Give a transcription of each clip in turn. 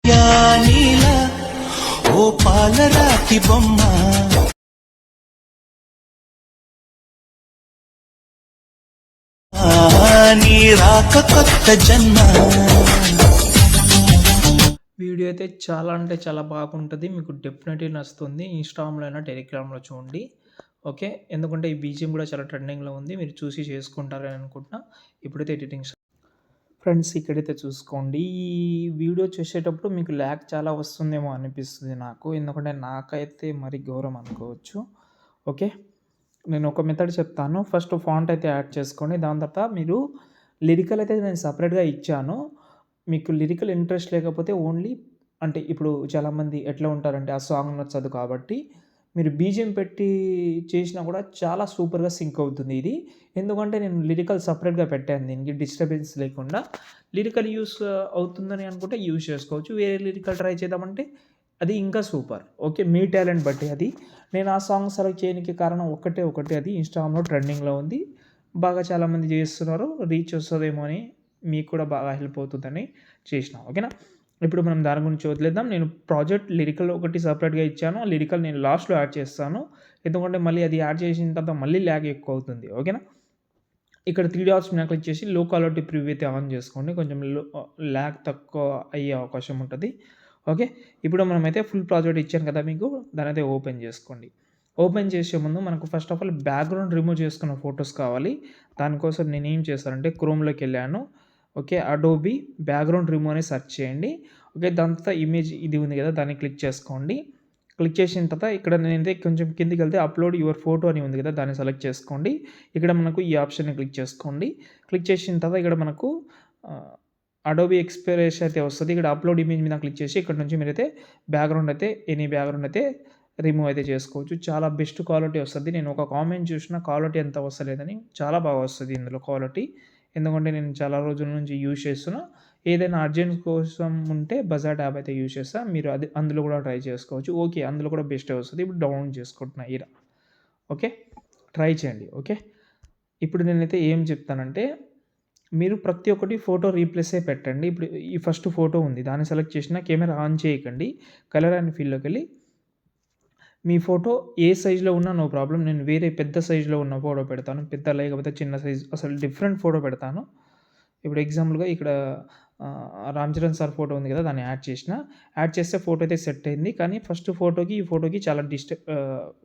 నీల ఓ పాలరాతి బొమ్మ నీ రాక కొత్త జన్మ. వీడియో అయితే చాలా అంటే చాలా బాగుంటుంది. మీకు డెఫినెట్లీ నచ్చుతుంది. ఇన్‌స్టాగ్రామ్‌లో అయినా, టెలిగ్రామ్‌లో చూడండి. ఓకే. ఎందుకంటే ఈ బీజీఎం కూడా చాలా ట్రెండింగ్‌లో ఉంది. మీరు చూసి చేసుకుంటారని అనుకుంటున్నా. ఇప్పుడైతే ఎడిటింగ్ ఫ్రెండ్స్ ఇక్కడైతే చూసుకోండి. ఈ వీడియో చేసేటప్పుడు మీకు ల్యాగ్ చాలా వస్తుందేమో అనిపిస్తుంది నాకు. ఎందుకంటే నాకైతే మరి ఘోరం అనుకోవచ్చు. ఓకే. నేను ఒక మెథడ్ చెప్తాను. ఫస్ట్ ఫాంట్ అయితే యాడ్ చేసుకోండి. దాని తర్వాత మీరు లిరికల్ అయితే నేను సెపరేట్‌గా ఇచ్చాను. మీకు లిరికల్ ఇంట్రెస్ట్ లేకపోతే ఓన్లీ అంటే ఇప్పుడు చాలామంది ఎట్లా ఉంటారంటే ఆ సాంగ్ నచ్చదు కాబట్టి మీరు బీజీఎం పెట్టి చేసినా కూడా చాలా సూపర్‌గా సింక్ అవుతుంది ఇది. ఎందుకంటే నేను లిరికల్ సెపరేట్‌గా పెట్టాను దీనికి డిస్టర్బెన్స్ లేకుండా. లిరికల్ యూజ్ అవుతుందని అనుకుంటే యూజ్ చేసుకోవచ్చు. వేరే లిరికల్ ట్రై చేద్దామంటే అది ఇంకా సూపర్. ఓకే. మీ టాలెంట్ బట్టి అది. నేను ఆ సాంగ్ సెలెక్ట్ చేయడానికి కారణం ఒకటే అది ఇన్‌స్టాగ్రామ్‌లో ట్రెండింగ్‌లో ఉంది. బాగా చాలామంది చేస్తున్నారు. రీచ్ వస్తదేమో అని మీకు కూడా బాగా హెల్ప్ అవుతుందని చేసినా. ఓకేనా? ఇప్పుడు మనం దాని గురించి వదిలేద్దాం. నేను ప్రాజెక్ట్ లిరికల్ ఒకటి సెపరేట్‌గా ఇచ్చాను. లిరికల్ నేను లాస్ట్‌లో యాడ్ చేస్తాను. ఎందుకంటే మళ్ళీ అది యాడ్ చేసిన తర్వాత మళ్ళీ ల్యాగ్ ఎక్కువ అవుతుంది. ఓకేనా? ఇక్కడ 3 డాట్స్ మీద క్లిక్ చేసి లో క్వాలిటీ ప్రివ్యూ అయితే ఆన్ చేసుకోండి. కొంచెం ల్యాగ్ తక్కువ అయ్యే అవకాశం ఉంటది. ఓకే. ఇప్పుడు మనమైతే ఫుల్ ప్రాజెక్ట్ ఇచ్చాను కదా మీకు. దాన్నైతే ఓపెన్ చేసుకోండి. ఓపెన్ చేసే ముందు మనకు first of all background remove చేసుకున్న ఫోటోస్ కావాలి. దానికోసం నేనేం చేశానంటే క్రోమ్‌లోకెళ్ళాను. ఓకే. అడోబీ బ్యాక్‌గ్రౌండ్ రిమూవ్ అని సెర్చ్ చేయండి. ఓకే. దాని తర్వాత ఇమేజ్ ఇది ఉంది కదా! దాన్ని క్లిక్ చేసుకోండి. క్లిక్ చేసిన తర్వాత ఇక్కడ నేనైతే కొంచెం కిందికెళ్తే అప్‌లోడ్ యువర్ ఫోటో అని ఉంది కదా! దాన్ని సెలెక్ట్ చేసుకోండి. ఇక్కడ మనకు ఈ ఆప్షన్‌ని క్లిక్ చేసుకోండి. క్లిక్ చేసిన తర్వాత ఇక్కడ మనకు అడోబీ ఎక్స్‌ప్రెస్ అయితే వస్తది. ఇక్కడ అప్‌లోడ్ ఇమేజ్ మీద క్లిక్ చేసి ఇక్కడ నుంచి మీరైతే బ్యాక్‌గ్రౌండ్ అయితే ఎనీ బ్యాక్‌గ్రౌండ్ అయితే రిమూవ్ అయితే చేసుకోవచ్చు. చాలా బెస్ట్ క్వాలిటీ వస్తది. నేను ఒక కామెంట్ చూసిన క్వాలిటీ అంత వస్తలేదని. చాలా బాగా వస్తది ఇందులో క్వాలిటీ. ఎందుకంటే నేను చాలా రోజుల నుంచి యూజ్ చేస్తున్నా. ఏదైనా అర్జెంట్ కోసం ఉంటే బజార్ ట్యాబ్ అయితే యూజ్ చేస్తా. మీరు అది అందులో కూడా ట్రై చేసుకోవచ్చు. ఓకే. అందులో కూడా బెస్టే వస్తది. ఇప్పుడు డౌన్లోడ్ చేసుకుంటున్నా ఈడ. ఓకే. ట్రై చేయండి. ఓకే. ఇప్పుడు నేనైతే ఏం చెప్తానంటే మీరు ప్రతి ఒక్కటి ఫోటో రీప్లేసే పెట్టండి. ఇప్పుడు ఈ ఫస్ట్ ఫోటో ఉంది. దాన్ని సెలెక్ట్ చేసిన కెమెరా ఆన్ చేయకండి. కలర్ అండ్ ఫీల్డ్‌లోకెళ్ళి మీ ఫోటో ఏ సైజ్‌లో ఉన్నా నో ప్రాబ్లమ్. నేను వేరే పెద్ద సైజ్‌లో ఉన్న ఫోటో పెడతాను. పెద్ద లేకపోతే చిన్న సైజ్ అసలు డిఫరెంట్ ఫోటో పెడతాను. ఇప్పుడు ఎగ్జాంపుల్‌గా ఇక్కడ రామ్ చరణ్ సార్ ఫోటో ఉంది కదా! దాన్ని యాడ్ చేసిన. యాడ్ చేస్తే ఫోటో అయితే సెట్ అయింది. కానీ ఫస్ట్ ఫోటోకి, ఈ ఫోటోకి చాలా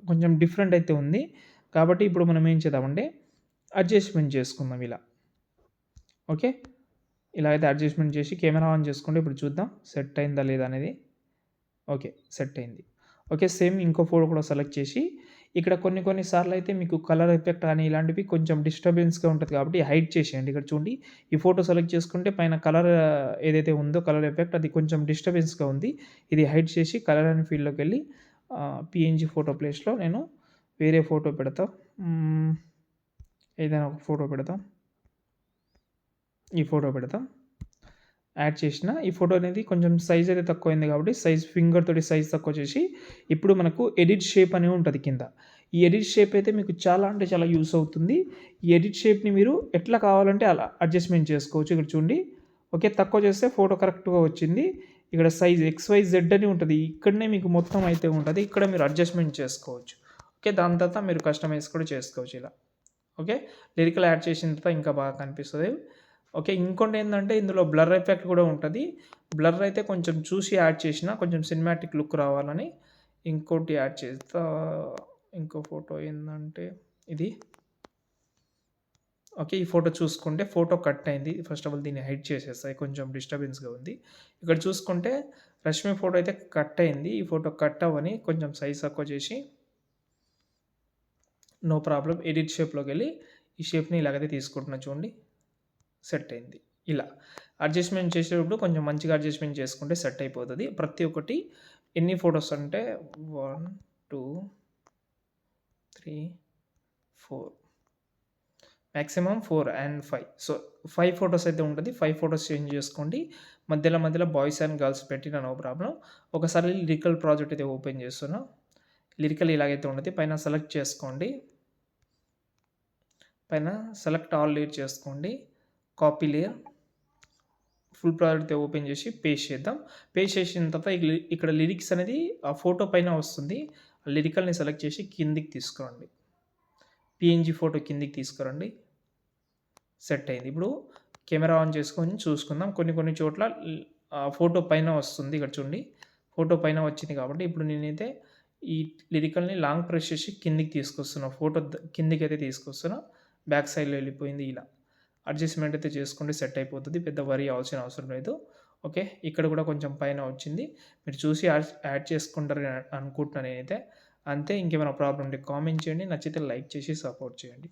కొంచెం డిఫరెంట్ అయితే ఉంది. కాబట్టి ఇప్పుడు మనం ఏం చేద్దామంటే అడ్జస్ట్‌మెంట్ చేసుకుందాం ఇలా. ఓకే. ఇలా అయితే అడ్జస్ట్‌మెంట్ చేసి కెమెరా ఆన్ చేసుకుంటే ఇప్పుడు చూద్దాం సెట్ అయిందా లేదా అనేది. ఓకే. సెట్ అయింది. ఓకే. సేమ్ ఇంకో ఫోటో కూడా సెలెక్ట్ చేసి ఇక్కడ కొన్ని సార్లయితే మీకు కలర్ ఎఫెక్ట్ అని ఇలాంటివి కొంచెం డిస్టర్బెన్స్‌గా ఉంటది కాబట్టి హైడ్ చేసేయండి. ఇక్కడ చూడండి ఈ ఫోటో సెలెక్ట్ చేసుకుంటే పైన కలర్ ఏదైతే ఉందో కలర్ ఎఫెక్ట్ అది కొంచెం డిస్టర్బెన్స్‌గా ఉంది. ఇది హైడ్ చేసి కలర్ అండ్ ఫీల్డ్‌లోకెళ్ళి పీఎన్‌జీ ఫోటో ప్లేస్‌లో నేను వేరే ఫోటో పెడతా. ఏదైనా ఒక ఫోటో పెడదాం. ఈ ఫోటో పెడదాం. యాడ్ చేసిన ఈ ఫోటో అనేది కొంచెం సైజ్ అయితే తక్కువైంది కాబట్టి ఫింగర్ తోటి సైజ్ తక్కువ చేసి ఇప్పుడు మనకు ఎడిట్ షేప్ అని ఉంటది కింద. ఈ ఎడిట్ షేప్ అయితే మీకు చాలా అంటే చాలా యూజ్ అవుతుంది. ఈ ఎడిట్ షేప్‌ని మీరు ఎట్లా కావాలంటే అలా అడ్జస్ట్‌మెంట్ చేసుకోవచ్చు. ఇక్కడ చూడండి. ఓకే. తక్కువ చేస్తే ఫోటో కరెక్ట్‌గా వచ్చింది. ఇక్కడ సైజ్ ఎక్స్‌వై/జెడ్ అని ఉంటది. ఇక్కడనే మీకు మొత్తం అయితే ఉంటది. ఇక్కడ మీరు అడ్జస్ట్‌మెంట్ చేసుకోవచ్చు. ఓకే. దాని తర్వాత మీరు కస్టమైజ్ కూడా చేసుకోవచ్చు ఇలా. ఓకే. లిరికల్ యాడ్ చేసిన తర్వాత ఇంకా బాగా కనిపిస్తది. ఓకే. ఇంకోటేందంటే ఇందులో బ్లర్ ఎఫెక్ట్ కూడా ఉంటది. బ్లర్ అయితే కొంచెం చూసి యాడ్ చేసిన కొంచెం సినిమాటిక్ లుక్ రావాలని ఇంకోటి యాడ్ చేస్తా. ఇంకో ఫోటో ఏందంటే ఇది. ఓకే. ఈ ఫోటో చూసుకుంటే ఫోటో కట్ అయింది. ఫస్ట్ ఆఫ్ ఆల్ దీన్ని హైడ్ చేసేస్తా. కొంచెం డిస్టర్బెన్స్‌గా ఉంది. ఇక్కడ చూసుకుంటే రష్మి ఫోటో అయితే కట్ అయింది. ఈ ఫోటో కట్ అవ్వని కొంచెం సైజ్ తక్కువ చేసి నో ప్రాబ్లమ్ ఎడిట్ షేప్‌లోకెళ్ళి ఈ షేప్‌ని ఇలాగైతే తీసుకుంటున్నా చూడండి. సెట్ అయింది. ఇలా అడ్జస్ట్‌మెంట్ చేసేటప్పుడు కొంచెం మంచిగా అడ్జస్ట్‌మెంట్ చేసుకుంటే సెట్ అయిపోతది. ప్రతి ఒక్కటి ఎన్ని ఫోటోస్ అంటే 1, 2, 3, 4 మాక్సిమం 4 అండ్ 5. సో, 5 ఫోటోస్ అయితే ఉంటది. 5 ఫోటోస్ చేంజ్ చేసుకోండి. మధ్యలో బాయ్స్ అండ్ గర్ల్స్ పెట్టినా నో ప్రాబ్లమ్. ఒకసారి లిరికల్ ప్రాజెక్ట్ అయితే ఓపెన్ చేస్తున్నా. లిరికల్ ఇలాగైతే ఉంటది. పైన సెలెక్ట్ చేసుకోండి. పైన సెలెక్ట్ ఆల్ లీడ్ చేసుకోండి. Copy layer full project open చేసి పేస్ట్ చేద్దాం. పేస్ట్ చేసిన తర్వాత ఇక్కడ లిరిక్స్ అనేది ఆ ఫోటో పైన వస్తుంది. ఆ లిరికల్ని సెలెక్ట్ చేసి కిందికి తీసుకురండి. పీఎన్జీ ఫోటో కిందికి తీసుకురండి. సెట్ అయింది. ఇప్పుడు కెమెరా ఆన్ చేసుకొని చూసుకుందాం. కొన్ని చోట్ల ఫోటో పైన వస్తుంది. ఇక్కడ చూడండి ఫోటో పైన వచ్చింది కాబట్టి ఇప్పుడు నేనైతే ఈ లిరికల్ని లాంగ్ ప్రెస్ చేసి కిందికి తీసుకొస్తున్నా. ఫోటో కిందికి అయితే తీసుకొస్తున్నా. బ్యాక్ సైడ్లో వెళ్ళిపోయింది. ఇలా అడ్జస్ట్మెంట్ అయితే చేసుకుంటే సెట్ అయిపోతుంది. పెద్ద వరి అవ్వాల్సిన అవసరం లేదు. ఓకే, ఇక్కడ కూడా కొంచెం పైన వచ్చింది. మీరు చూసి యాడ్ చేసుకుంటారని అనుకుంటున్నాను నేనైతే. అంతే. ఇంకేమైనా ప్రాబ్లమ్ ఉంటే కామెంట్ చేయండి. నచ్చితే లైక్ చేసి సపోర్ట్ చేయండి.